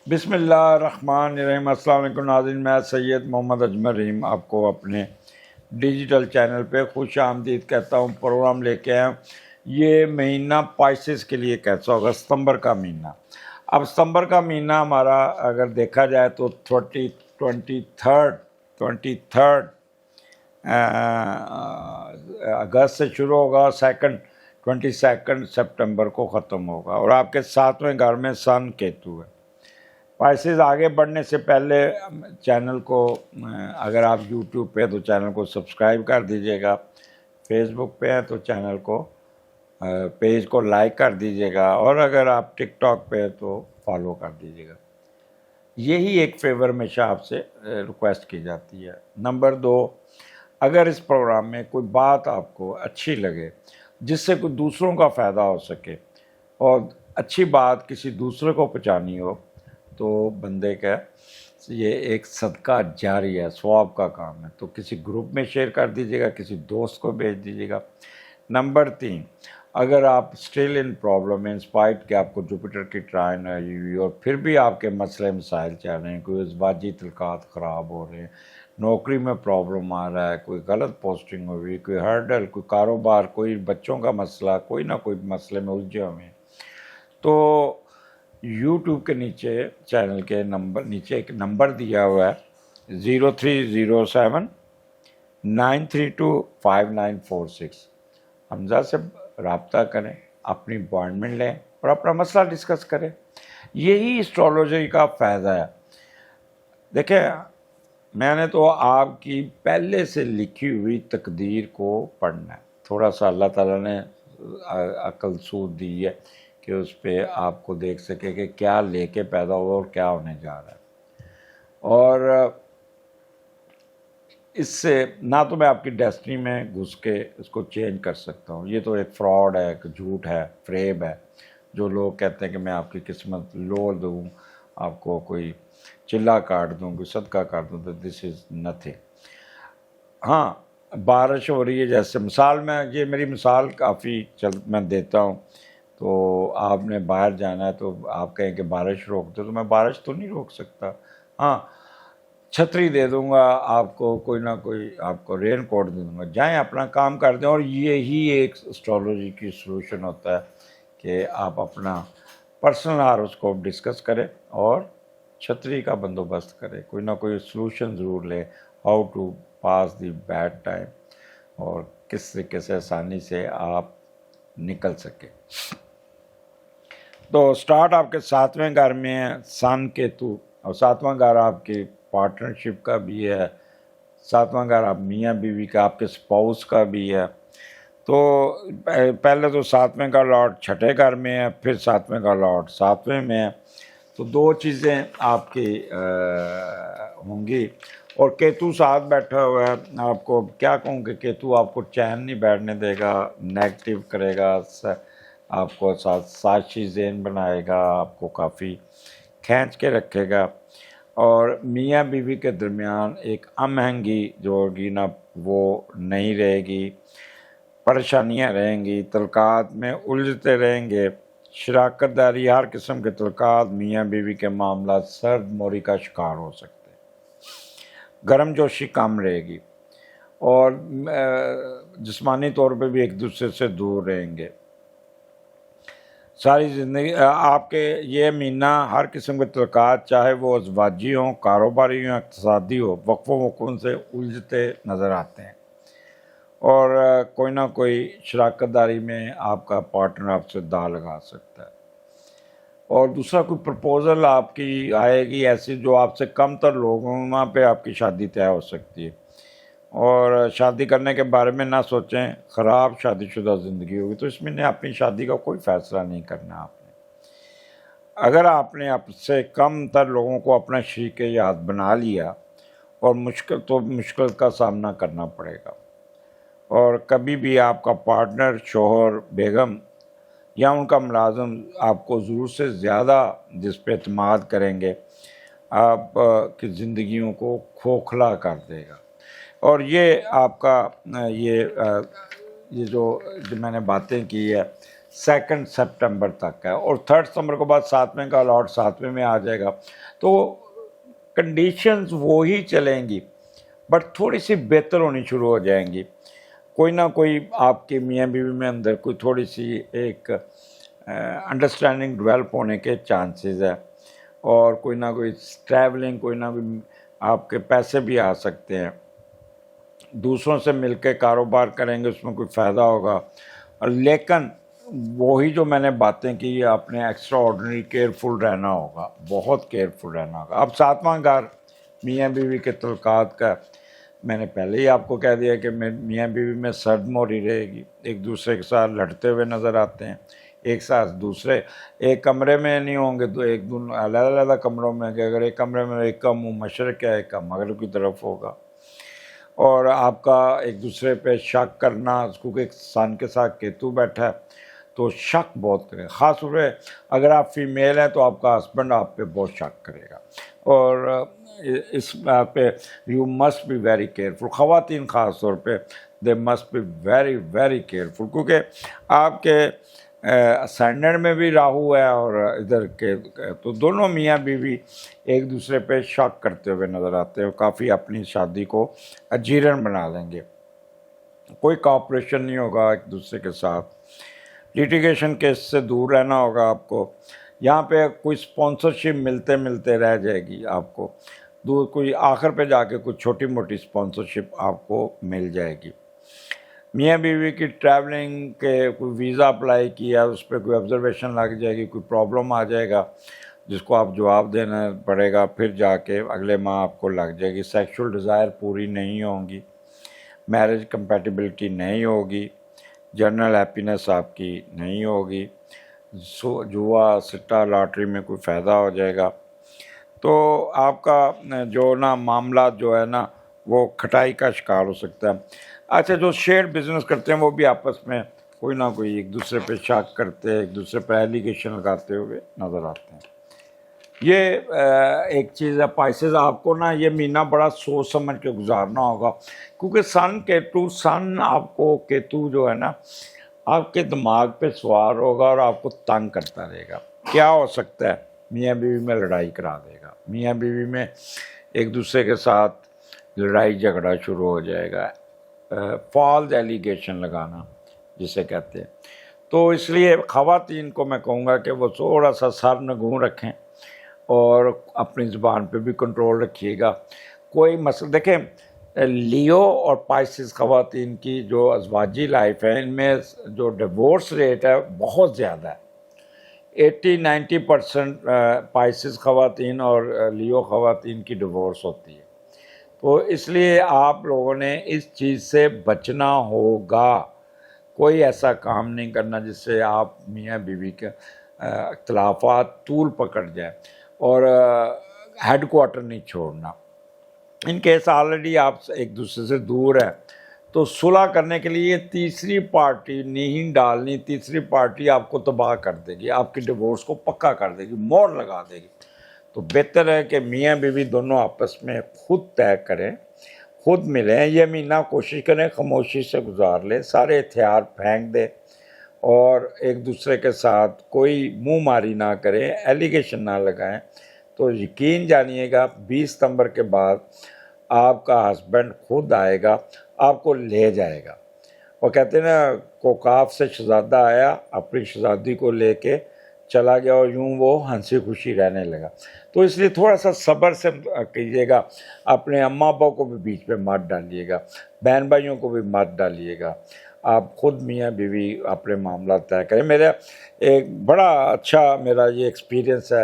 بسم اللہ الرحمن الرحیم۔ السلام علیکم ناظرین، میں سید محمد اجمل رحیم آپ کو اپنے ڈیجیٹل چینل پہ خوش آمدید کہتا ہوں۔ پروگرام لے کے آیا ہوں۔ یہ مہینہ پائسس کے لیے کیسا ہوگا؟ ستمبر کا مہینہ۔ اب ستمبر کا مہینہ ہمارا اگر دیکھا جائے تو 23 اگست سے شروع ہوگا، 22 سپٹمبر کو ختم ہوگا، اور آپ کے 7ویں گھر میں سن کیتو ہے۔ پائسز آگے بڑھنے سے پہلے چینل کو اگر آپ یوٹیوب پہ تو چینل کو سبسکرائب کر دیجیے گا، فیس بک پہ ہیں تو چینل کو پیج کو لائک کر دیجیے گا، اور اگر آپ ٹک ٹاک پہ تو فالو کر دیجیے گا۔ یہی ایک فیور ہمیشہ آپ سے ریکویسٹ کی جاتی ہے۔ نمبر 2، اگر اس پروگرام میں کوئی بات آپ کو اچھی لگے جس سے کوئی دوسروں کا فائدہ ہو سکے، اور اچھی بات کسی دوسرے کو پہنچانی ہو، تو بندے کا یہ ایک صدقہ جاری ہے، ثواب کا کام ہے، تو کسی گروپ میں شیئر کر دیجیے گا، کسی دوست کو بھیج دیجیے گا۔ نمبر 3، اگر آپ اسٹل ان پرابلم ہیں، انسپائٹ کہ آپ کو جوپیٹر کی ٹرائن آئی ہوئی اور پھر بھی آپ کے مسئلے مسائل چل رہے ہیں، کوئی ازواجی تعلقات خراب ہو رہے ہیں، نوکری میں پرابلم آ رہا ہے، کوئی غلط پوسٹنگ ہوئی، کوئی ہرڈل، کوئی کاروبار، کوئی بچوں کا مسئلہ، کوئی نہ کوئی مسئلے میں الجھے ہوئے ہیں، تو یوٹیوب کے نیچے چینل کے نیچے ایک نمبر دیا ہوا ہے 0307932596۔ حمزہ سے رابطہ کریں، اپنی اپوائنٹمنٹ لیں اور اپنا مسئلہ ڈسکس کریں۔ یہی اسٹرالوجی کا فائدہ ہے۔ دیکھیں، میں نے تو آپ کی پہلے سے لکھی ہوئی تقدیر کو پڑھنا ہے، تھوڑا سا اللہ تعالیٰ نے عقل سود دی ہے کہ اس پہ آپ کو دیکھ سکے کہ کیا لے کے پیدا ہوا اور کیا ہونے جا رہا ہے، اور اس سے نہ تو میں آپ کی ڈیسٹنی میں گھس کے اس کو چینج کر سکتا ہوں۔ یہ تو ایک فراڈ ہے، ایک جھوٹ ہے، فریب ہے، جو لوگ کہتے ہیں کہ میں آپ کی قسمت لو دوں، آپ کو کوئی چلا کاٹ دوں، کوئی صدقہ کاٹ دوں، تو دس از نتھنگ۔ ہاں، بارش ہو رہی ہے، جیسے مثال یہ میری مثال کافی میں دیتا ہوں، تو آپ نے باہر جانا ہے تو آپ کہیں کہ بارش روک دو، تو میں بارش تو نہیں روک سکتا۔ ہاں، چھتری دے دوں گا آپ کو، کوئی نہ کوئی آپ کو رین کوٹ دے دوں گا، جائیں اپنا کام کر دیں۔ اور یہی ایک اسٹرالوجی کی سلوشن ہوتا ہے کہ آپ اپنا پرسنل ہاروسکوپ ڈسکس کریں اور چھتری کا بندوبست کریں، کوئی نہ کوئی سلوشن ضرور لیں، how to pass the bad time, اور کس طریقے سے آسانی سے آپ نکل سکیں۔ تو سٹارٹ آپ کے 7ویں گھر میں ہے سن کیتو، اور 7واں گھر آپ کی پارٹنرشپ کا بھی ہے، 7واں گھر آپ میاں بیوی کا، آپ کے سپاؤس کا بھی ہے۔ تو پہلے تو 7ویں کا لارڈ 6 گھر میں ہے، پھر 7ویں کا لارڈ 7ویں میں ہے، تو 2 چیزیں آپ کی ہوں گی۔ اور کیتو ساتھ بیٹھا ہوا ہے، آپ کو کیا کہوں کہ کیتو آپ کو چین نہیں بیٹھنے دے گا، نیگیٹو کرے گا، آپ کو سازشی ذہن بنائے گا، آپ کو کافی کھینچ کے رکھے گا، اور میاں بیوی کے درمیان ایک ہم آہنگی جو ہوگی نا وہ نہیں رہے گی، پریشانیاں رہیں گی، تعلقات میں الجھتے رہیں گے، شراکت داری، ہر قسم کے تعلقات، میاں بیوی کے معاملات سرد موری کا شکار ہو سکتے ہیں، گرم جوشی کم رہے گی، اور جسمانی طور پہ بھی ایک دوسرے سے دور رہیں گے ساری زندگی۔ آپ کے یہ مہینہ ہر قسم کے تعلقات، چاہے وہ ازواجی ہوں، کاروباری ہوں، اقتصادی ہو، وقفوں وقفوں سے الجھتے نظر آتے ہیں، اور کوئی نہ کوئی شراکت داری میں آپ کا پارٹنر آپ سے داغ لگا سکتا ہے، اور دوسرا کوئی پرپوزل آپ کی آئے گی ایسی جو آپ سے کم تر لوگوں، وہاں پہ آپ کی شادی طے ہو سکتی ہے، اور شادی کرنے کے بارے میں نہ سوچیں، خراب شادی شدہ زندگی ہوگی، تو اس میں نے اپنی شادی کا کوئی فیصلہ نہیں کرنا۔ آپ نے اگر آپ نے آپ سے کم تر لوگوں کو اپنا شریک حیات بنا لیا، اور مشکل کا سامنا کرنا پڑے گا، اور کبھی بھی آپ کا پارٹنر، شوہر، بیگم یا ان کا ملازم آپ کو ضرورت سے زیادہ جس پہ اعتماد کریں گے، آپ کی زندگیوں کو کھوکھلا کر دے گا۔ اور یہ آپ کا یہ جو میں نے باتیں کی ہے 2 सितंबर तक है, और 3 सितंबर के बाद 7वें का अलॉट 7वें में आ जाएगा। तो कंडीशंस वो ही चलेंगी, बट थोड़ी सी बेहतर होनी शुरू हो जाएंगी। कोई ना कोई आपके मियाँ बीवी में अंदर कोई थोड़ी सी एक अंडरस्टैंडिंग डेवलप होने के चांसेस है, और कोई ना कोई ट्रैवलिंग, कोई ना कोई आपके पैसे भी आ सकते हैं। दूसरों से मिलकर कारोबार करेंगे, उसमें कोई फ़ायदा होगा। और लेकिन वही जो मैंने बातें की, आपने एक्स्ट्रा ऑर्डिनरी केयरफुल रहना होगा, बहुत केयरफुल रहना होगा। अब 7वां घर मियाँ बीवी के तल्कात का, मैंने पहले ही आपको कह दिया कि मियाँ बीवी में सर्दमोरी रहेगी, एक दूसरे के साथ लड़ते हुए नज़र आते हैं, एक साथ दूसरे एक कमरे में नहीं होंगे तो एक दोनों अलग अलग कमरों में, कि अगर एक कमरे में एक का मुँह मशरक़ है, एक का मगरब की तरफ होगा, और आपका एक दूसरे पे शक करना, क्योंकि एक सन के साथ केतु बैठा है तो शक बहुत करेगा। ख़ास तौर पे अगर आप फीमेल हैं तो आपका हस्बैंड आप पे बहुत शक करेगा, और इस बात पे you must be very careful. ख़वातीन ख़ास तौर पे दे must be very very careful, क्योंकि आपके असेंडेंट में भी राहु है और इधर के, तो दोनों मियाँ बीवी एक दूसरे पे शक करते हुए नज़र आते हैं, काफ़ी अपनी शादी को अजीरन बना लेंगे। कोई कॉपरेशन नहीं होगा एक दूसरे के साथ। लिटिगेशन केस से दूर रहना होगा आपको। यहाँ पे कोई स्पॉन्सरशिप मिलते मिलते रह जाएगी आपको, दूर कोई आखिर पे जाके कुछ छोटी मोटी स्पॉन्सरशिप आपको मिल जाएगी। मियाँ बीवी की ट्रैवलिंग के कोई वीज़ा अप्लाई किया, उस पर कोई ऑब्जर्वेशन लग जाएगी, कोई प्रॉब्लम आ जाएगा जिसको आप जवाब देना पड़ेगा, फिर जाके अगले माह आपको लग जाएगी। सेक्सुअल डिज़ायर पूरी नहीं होंगी, मैरिज कंपैटिबिलिटी नहीं होगी, जनरल हैप्पीनेस आपकी नहीं होगी, जुआ सिट्टा लॉटरी में कोई फ़ायदा हो जाएगा। तो आपका जो ना मामला जो है ना वो खटाई का शिकार हो सकता है। अच्छा, जो शेयर बिजनेस करते हैं वो भी आपस में कोई ना कोई एक दूसरे पे शक करते हैं, एक दूसरे पे एलिगेशन लगाते हुए नज़र आते हैं। ये एक चीज़ है। पाइसेस आपको ना ये महीना बड़ा सोच समझ के गुजारना होगा, क्योंकि सन आपको केतु जो है ना आपके दिमाग पे सवार होगा और आपको तंग करता रहेगा। क्या हो सकता है, मियाँ बीवी में लड़ाई करा देगा, मियाँ बीवी में एक दूसरे के साथ लड़ाई झगड़ा शुरू हो जाएगा, फॉल्स एलिगेशन लगाना जिसे कहते हैं। तो इसलिए ख़वातीन को मैं कहूँगा कि वो थोड़ा सा सर नगूं रखें और अपनी ज़ुबान पे भी कंट्रोल रखिएगा। कोई मसला देखें, लियो और पाइसिस ख़वातीन की जो अज़वाजी लाइफ है, इनमें जो डिवोर्स रेट है बहुत ज़्यादा है। 80-90% पाइसिस ख़वातीन और लियो ख़वातीन की डिवोर्स होती है। तो इसलिए आप लोगों ने इस चीज़ से बचना होगा। कोई ऐसा काम नहीं करना जिससे आप मियाँ बीवी के इख्तलाफात तूल पकड़ जाए, और हेड क्वार्टर नहीं छोड़ना। इन केस ऑलरेडी आप एक दूसरे से दूर हैं तो सुलह करने के लिए तीसरी पार्टी नहीं डालनी। तीसरी पार्टी आपको तबाह कर देगी, आपकी डिवोर्स को पक्का कर देगी, मोहर लगा देगी। तो बेहतर है कि मियाँ बीवी दोनों आपस में खुद तय करें, खुद मिलें। ये महीना कोशिश करें खामोशी से गुजार लें, सारे हथियार फेंक दें और एक दूसरे के साथ कोई मुंह मारी ना करें, एलिगेशन ना लगाएं। तो यकीन जानिएगा 20 सितंबर के बाद आपका हस्बैंड खुद आएगा, आपको ले जाएगा। वो कहते हैं ना, कोकाफ से शहजादा आया, अपनी शहजादी को लेके चला गया और यूं वो हंसी खुशी रहने लगा। तो इसलिए थोड़ा सा सब्र से कीजिएगा। अपने अम्मा अब्बा को भी बीच में मत डालिएगा, बहन भाइयों को भी मत डालिएगा। आप खुद मियाँ बीवी अपने मामला तय करें। मेरा एक बड़ा अच्छा मेरा ये एक्सपीरियंस है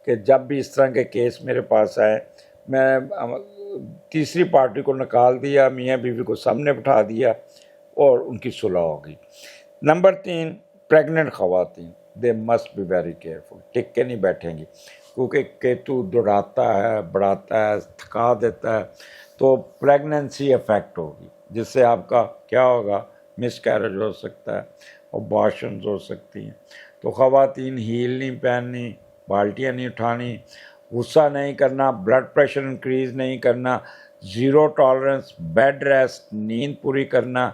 कि जब भी इस तरह के केस मेरे पास आए, मैं तीसरी पार्टी को निकाल दिया, मियाँ बीवी को सामने बिठा दिया और उनकी सुलह हो गई। नंबर 3, प्रेग्नेंट ख़वातीन, they must be very careful. टिक के नहीं बैठेंगी, क्योंकि केतु दौड़ाता है, बढ़ाता है, थका देता है। तो प्रेगनेंसी इफेक्ट होगी, जिससे आपका क्या होगा, मिसकैरेज हो सकता है, अबॉर्शंस हो सकती हैं। तो ख़वातीन हील नहीं पहननी, बाल्टियाँ नहीं उठानी, गुस्सा नहीं करना, ब्लड प्रेशर इंक्रीज़ नहीं करना, ज़ीरो टॉलरेंस, बेड रेस्ट, नींद पूरी करना,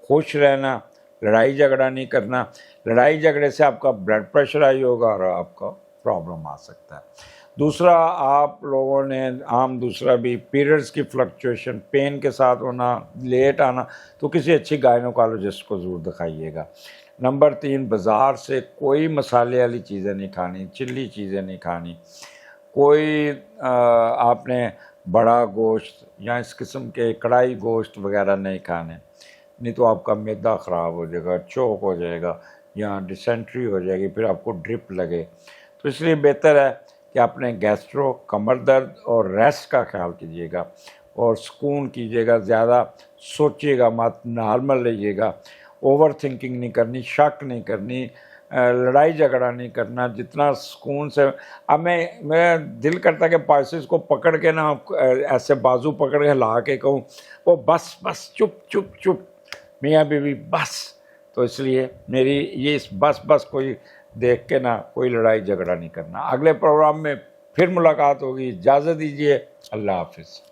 खुश रहना, लड़ाई झगड़ा नहीं करना। लड़ाई झगड़े से आपका ब्लड प्रेशर हाई होगा और आपका प्रॉब्लम आ सकता है। दूसरा, आप लोगों ने दूसरा भी पीरियड्स की फ्लक्चुएशन, पेन के साथ होना, लेट आना, तो किसी अच्छी गायनोकोलॉजिस्ट को ज़रूर दिखाइएगा। नंबर 3, बाज़ार से कोई मसाले वाली चीज़ें नहीं खानी, चिल्ली चीज़ें नहीं खानी, कोई आपने बड़ा गोश्त या इस किस्म के कढ़ाई गोश्त वगैरह नहीं खाने, नहीं तो आपका मैदा ख़राब हो जाएगा, चोक हो जाएगा या डिसेंट्री हो जाएगी, फिर आपको ड्रिप लगे। तो इसलिए बेहतर है कि आपने गैस्ट्रो, कमर दर्द और रेस्ट का ख्याल कीजिएगा और सुकून कीजिएगा, ज़्यादा सोचिएगा मत, नॉर्मल रहिएगा, ओवर थिंकिंग नहीं करनी, शक नहीं करनी, लड़ाई झगड़ा नहीं करना, जितना सुकून से। अब मैं दिल करता कि पाइसेस को पकड़ के ना ऐसे बाजू पकड़ के हिला के कहूँ वो बस बस चुप चुप चुप मियाँ बीवी बस। तो इसलिए मेरी ये इस बस बस कोई देख के ना कोई लड़ाई झगड़ा नहीं करना। अगले प्रोग्राम में फिर मुलाकात होगी, इजाज़त दीजिए, अल्लाह हाफिज़।